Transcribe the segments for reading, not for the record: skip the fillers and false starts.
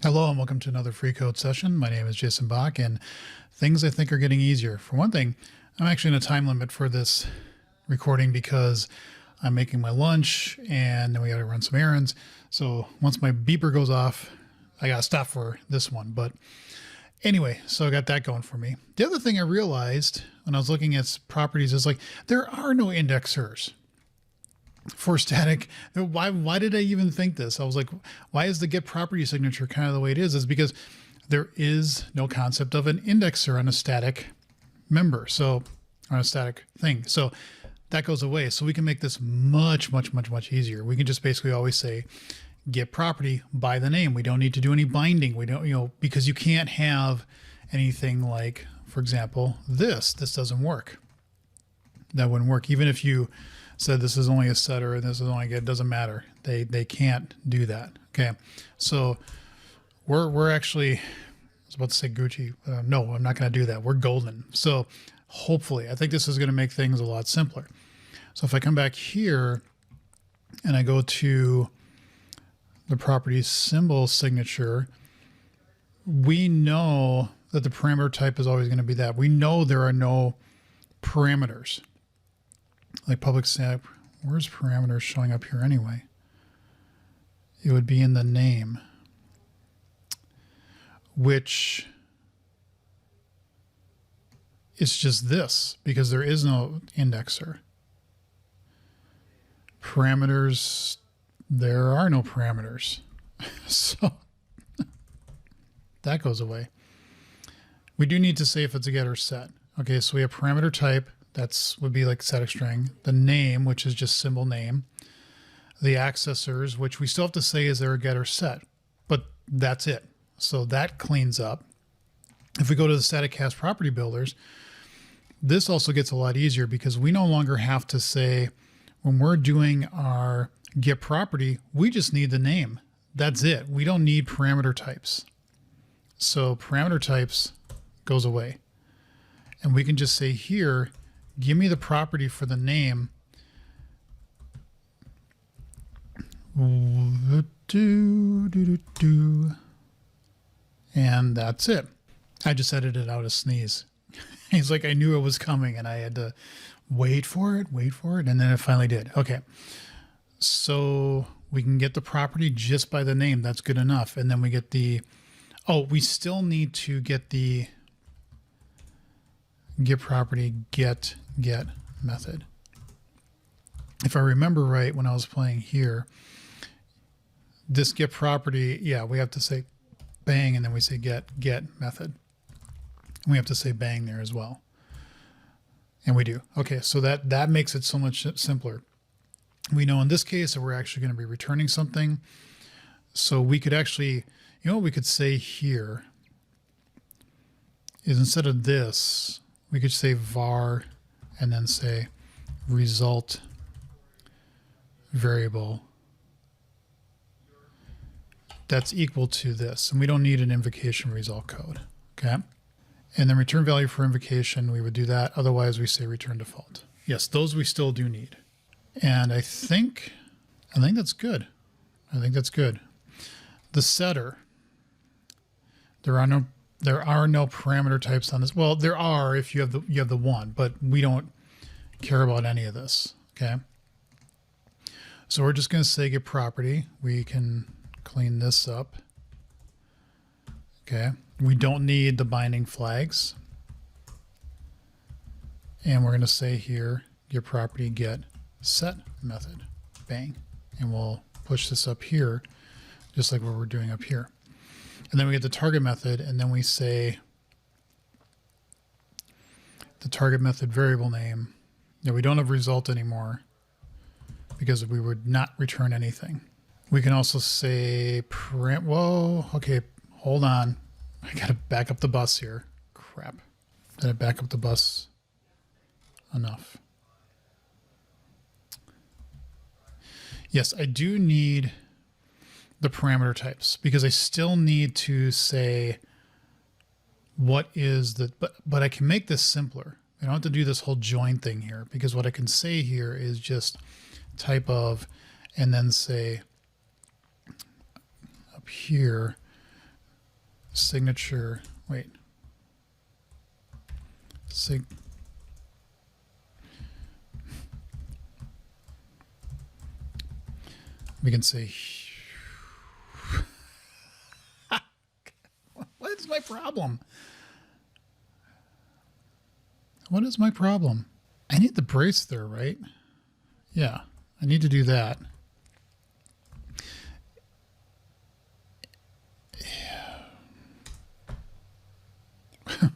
Hello and welcome to another free code session. My name is Jason Bach, and things I think are getting easier. For one thing, I'm actually in a time limit for this recording because I'm making my lunch and then we got to run some errands. So once my beeper goes off, I got to stop for this one. But anyway, so I got that going for me. The other thing I realized when I was looking at properties is like there are no indexers for static. Why did I even think this? I was like, why is the get property signature kind of the way it is? Is because there is no concept of an indexer on a static member. So on a static thing. So that goes away. So we can make this much easier. We can just basically always say get property by the name. We don't need to do any binding. We don't, because you can't have anything like, for example, this doesn't work. That wouldn't work. Even if you said this is only a setter and this is only a get, it doesn't matter. They can't do that. Okay. So we're actually, I was about to say Gucci. No, I'm not going to do that. We're golden. So hopefully, I think this is going to make things a lot simpler. So if I come back here and I go to the property symbol signature, we know that the parameter type is always going to be that. We know there are no parameters. Like public static, where's parameters showing up here anyway? It would be in the name, which is just this because there is no indexer. Parameters, there are no parameters. So that goes away. We do need to say if it's a get or set. Okay, so we have parameter type. Would be like static string, the name, which is just symbol name, the accessors, which we still have to say is there a get or set, but that's it. So that cleans up. If we go to the static cast property builders, this also gets a lot easier because we no longer have to say when we're doing our get property, we just need the name. That's it. We don't need parameter types. So parameter types goes away. And we can just say here, give me the property for the name. And that's it. I just edited out a sneeze. He's like, I knew it was coming and I had to wait for it. And then it finally did. Okay. So we can get the property just by the name. That's good enough. And then we get we still need to get the get property get method. If I remember right, when I was playing here, this get property, yeah, we have to say bang and then we say get method. We have to say bang there as well. And we do. Okay, so that makes it so much simpler. We know in this case that we're actually going to be returning something. So we could actually, what we could say here is instead of this, we could say var and then say result variable that's equal to this. And we don't need an invocation result code. Okay. And then return value for invocation, we would do that. Otherwise we say return default. Yes, those we still do need. And I think that's good. The setter, there are no parameter types on this. Well, there are if you have the one, but we don't care about any of this. Okay. So we're just going to say get property. We can clean this up. Okay. We don't need the binding flags. And we're going to say here, get property, get set method, bang. And we'll push this up here, just like what we're doing up here. And then we get the target method, and then we say the target method variable name. Now we don't have result anymore because we would not return anything. We can also say print, whoa, okay, hold on. I gotta back up the bus here. Crap. Did I back up the bus enough? Yes, I do need the parameter types because I still need to say what is the, but I can make this simpler. We don't have to do this whole join thing here, because what I can say here is just type of, and then say up here, signature, wait, we can say, what is my problem? What is my problem? I need the brace there, right? Yeah, I need to do that.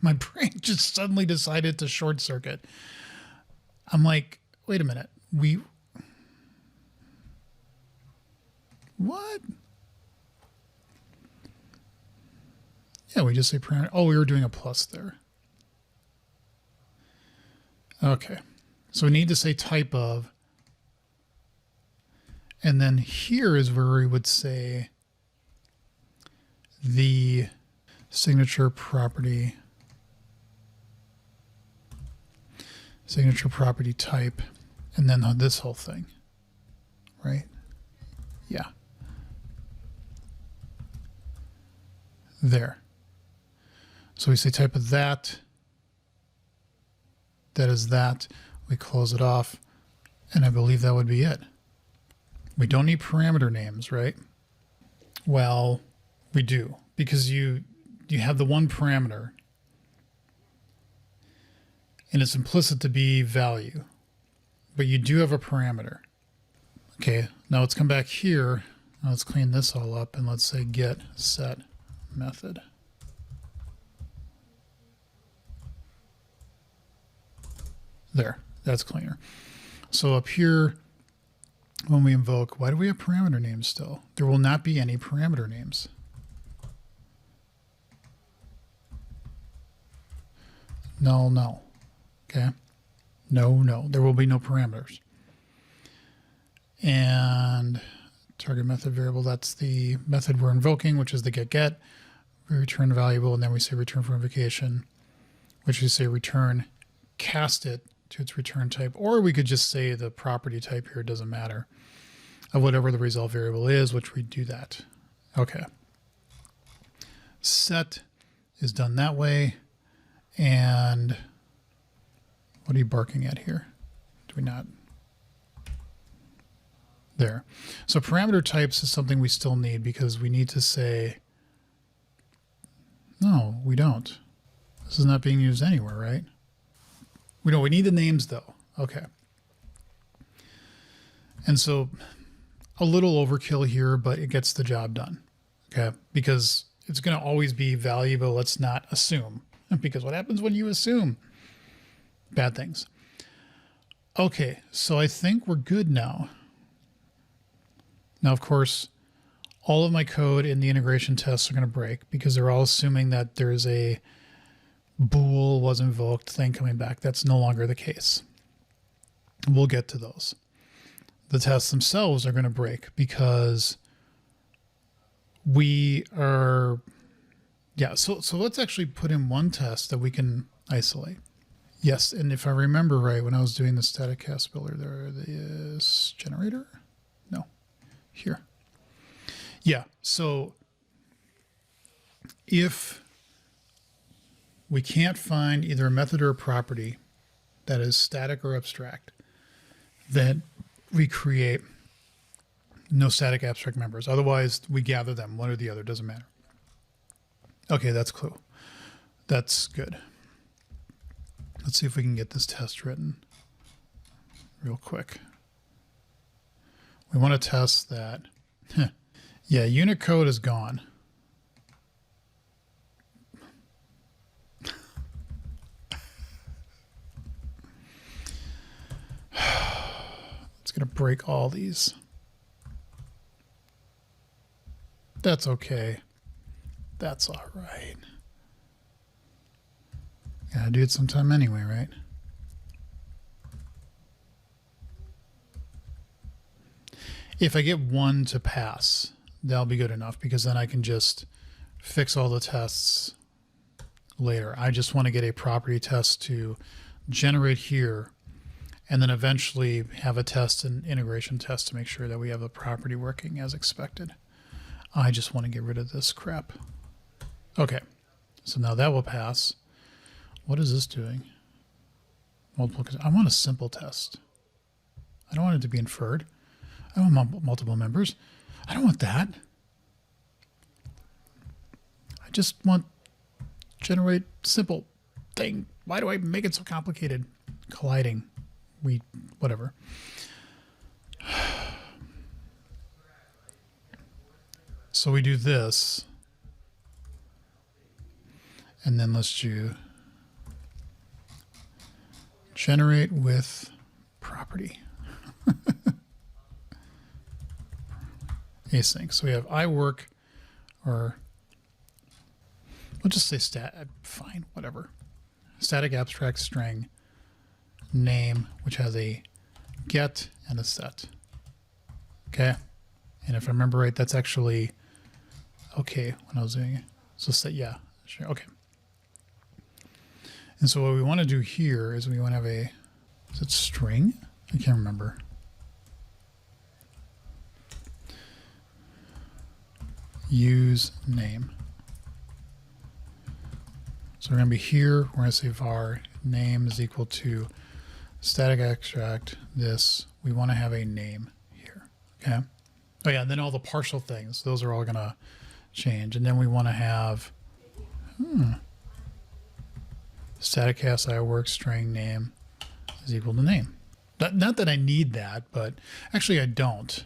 My brain just suddenly decided to short circuit. I'm like, wait a minute. What? Yeah, we just say parameter. Oh, we were doing a plus there. Okay, so we need to say type of, and then here is where we would say the signature property type, and then this whole thing, right? Yeah. There. So we say type of that. That is that. We close it off, and I believe that would be it. We don't need parameter names, right? Well, we do, because you have the one parameter, and it's implicit to be value, but you do have a parameter. Okay, now let's come back here. Now let's clean this all up, and let's say get set method. There, that's cleaner. So up here, when we invoke, why do we have parameter names still? There will not be any parameter names. No, no. Okay. No, there will be no parameters. And target method variable, that's the method we're invoking, which is the get. We return valuable, and then we say return for invocation, which we say return cast it to its return type, or we could just say the property type here, doesn't matter, of whatever the result variable is, which we do that. Okay. Set is done that way. And what are you barking at here? Do we not? There. So parameter types is something we still need, because we need to say, no, we don't. This is not being used anywhere, right? We need the names though. Okay. And so a little overkill here, but it gets the job done. Okay. Because it's going to always be valuable. Let's not assume, because what happens when you assume? Bad things. Okay. So I think we're good now. Now, of course, all of my code in the integration tests are going to break, because they're all assuming that there's a bool was invoked thing coming back. That's no longer the case. We'll get to those. The tests themselves are going to break, because we are, yeah, so let's actually put in one test that we can isolate. Yes, and if I remember right, when I was doing the static cast builder, there is generator? No, here. Yeah, so if we can't find either a method or a property that is static or abstract, then we create no static abstract members. Otherwise, we gather them, one or the other, doesn't matter. Okay, that's cool. That's good. Let's see if we can get this test written real quick. We want to test that. Yeah, unit code is gone. It's going to break all these. That's okay. That's all right. Gotta do it sometime anyway, right? If I get one to pass, that'll be good enough, because then I can just fix all the tests later. I just want to get a property test to generate here, and then eventually have a test and integration test to make sure that we have the property working as expected. I just want to get rid of this crap. Okay, so now that will pass. What is this doing? Multiple. I want a simple test. I don't want it to be inferred. I want multiple members. I don't want that. I just want generate simple thing. Why do I make it so complicated? Colliding. Whatever. So we do this. And then let's do generate with property. Async. So we have iWork, or we'll just say fine, whatever. Static abstract string name, which has a get and a set. Okay. And if I remember right, that's actually okay when I was doing it. So set, yeah, sure. Okay. And so what we want to do here is we want to have a, is it string? I can't remember. Use name. So we're going to be here. We're going to say var name is equal to static abstract this. We want to have a name here. Okay. Oh yeah, and then all the partial things, those are all going to change. And then we want to have static cast iWork string name is equal to name. Not that I need that, but actually I don't.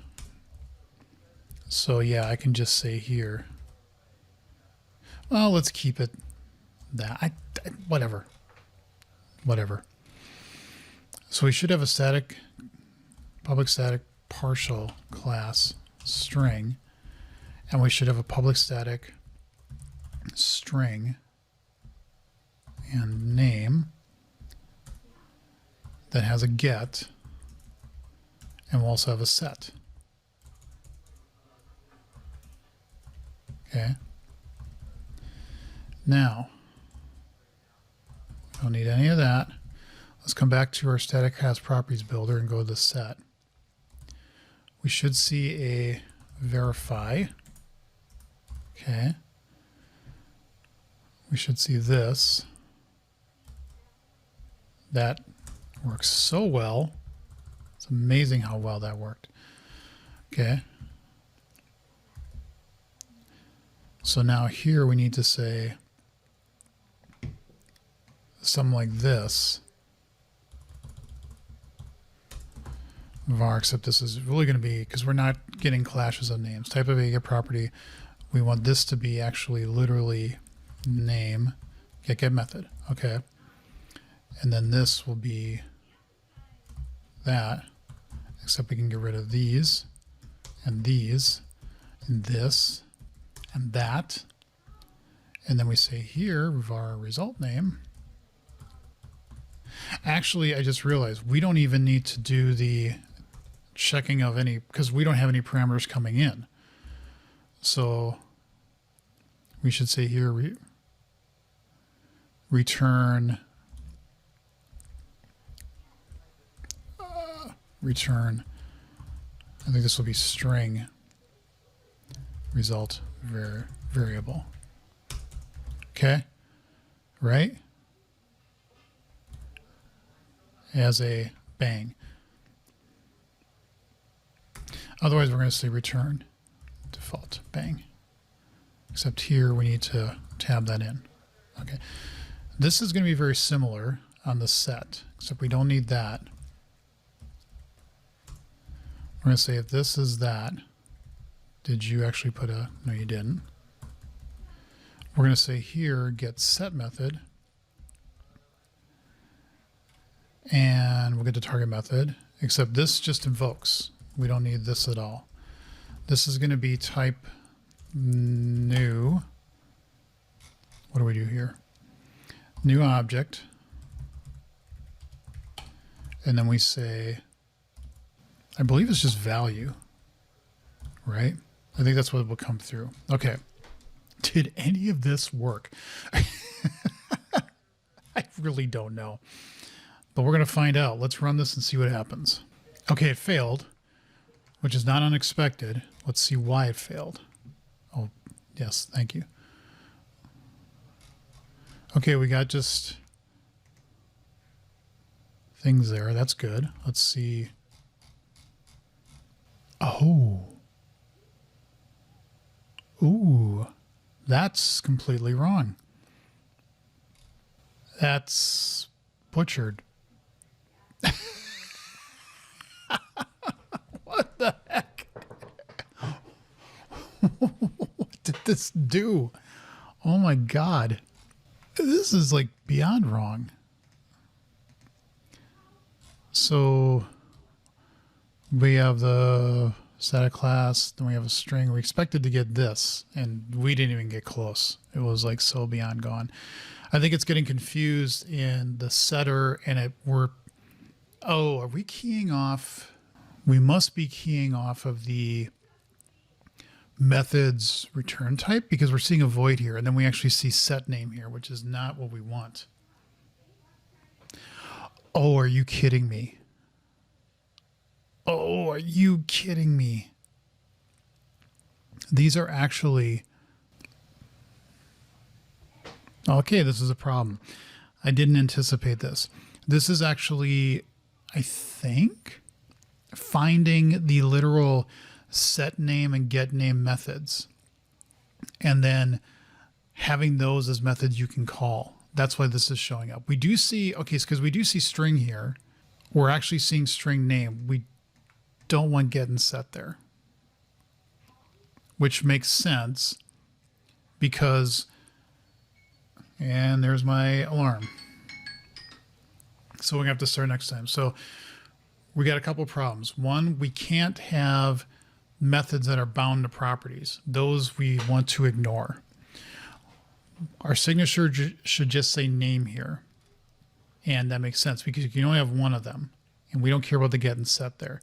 So yeah, I can just say here, well, let's keep it that. Whatever. So we should have a static, public static partial class string, and we should have a public static string and name that has a get, and we'll also have a set. Okay. Now, don't need any of that. Let's come back to our static class properties builder and go to the set. We should see a verify. Okay. We should see this. That works so well. It's amazing how well that worked. Okay. So now here we need to say something like this. var, except this is really going to be, because we're not getting clashes of names. Type of a get property. We want this to be actually literally name get method. Okay. And then this will be that, except we can get rid of these and this and that. And then we say here, var result name. Actually, I just realized we don't even need to do the checking of any, because we don't have any parameters coming in. So we should say here, return I think this will be string result variable. Okay, right? As a bang. Otherwise, we're going to say return default bang. Except here we need to tab that in. Okay, this is going to be very similar on the set, except we don't need that. We're going to say if this is that, did you actually put a, no you didn't. We're going to say here get set method, and we'll get the target method, except this just invokes. We don't need this at all. This is going to be type new. What do we do here? New object. And then we say, I believe it's just value, right? I think that's what will come through. Okay. Did any of this work? I really don't know. but we're going to find out. Let's run this and see what happens. Okay, it failed, which is not unexpected. Let's see why it failed. Oh, yes, thank you. Okay, we got just things there. That's good. Let's see. Oh. Ooh, that's completely wrong. That's butchered. What the heck? What did this do? Oh my God. This is like beyond wrong. So we have the static class, then we have a string. We expected to get this, and we didn't even get close. It was like so beyond gone. I think it's getting confused in the setter, and oh, are we keying off? We must be keying off of the methods return type, because we're seeing a void here, and then we actually see set name here, which is not what we want. Oh, are you kidding me? Oh, are you kidding me? These are actually... Okay, this is a problem. I didn't anticipate this. This is actually, I think, finding the literal set name and get name methods, and then having those as methods you can call. That's why this is showing up. We do see, okay, because we do see string here. We're actually seeing string name. We don't want get and set there, which makes sense because, and there's my alarm. So we're gonna have to start next time. So we got a couple of problems. One, we can't have methods that are bound to properties. Those we want to ignore. Our signature should just say name here. And that makes sense because you can only have one of them, and we don't care about the get and set there.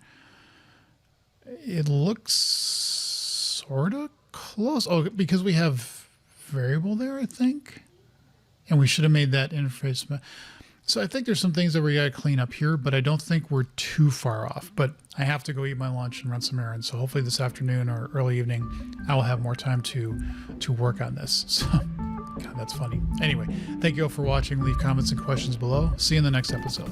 It looks sort of close. Oh, because we have variable there, I think. And we should have made that interface. So I think there's some things that we got to clean up here, but I don't think we're too far off. But I have to go eat my lunch and run some errands. So hopefully this afternoon or early evening, I will have more time to work on this. So, God, that's funny. Anyway, thank you all for watching. Leave comments and questions below. See you in the next episode.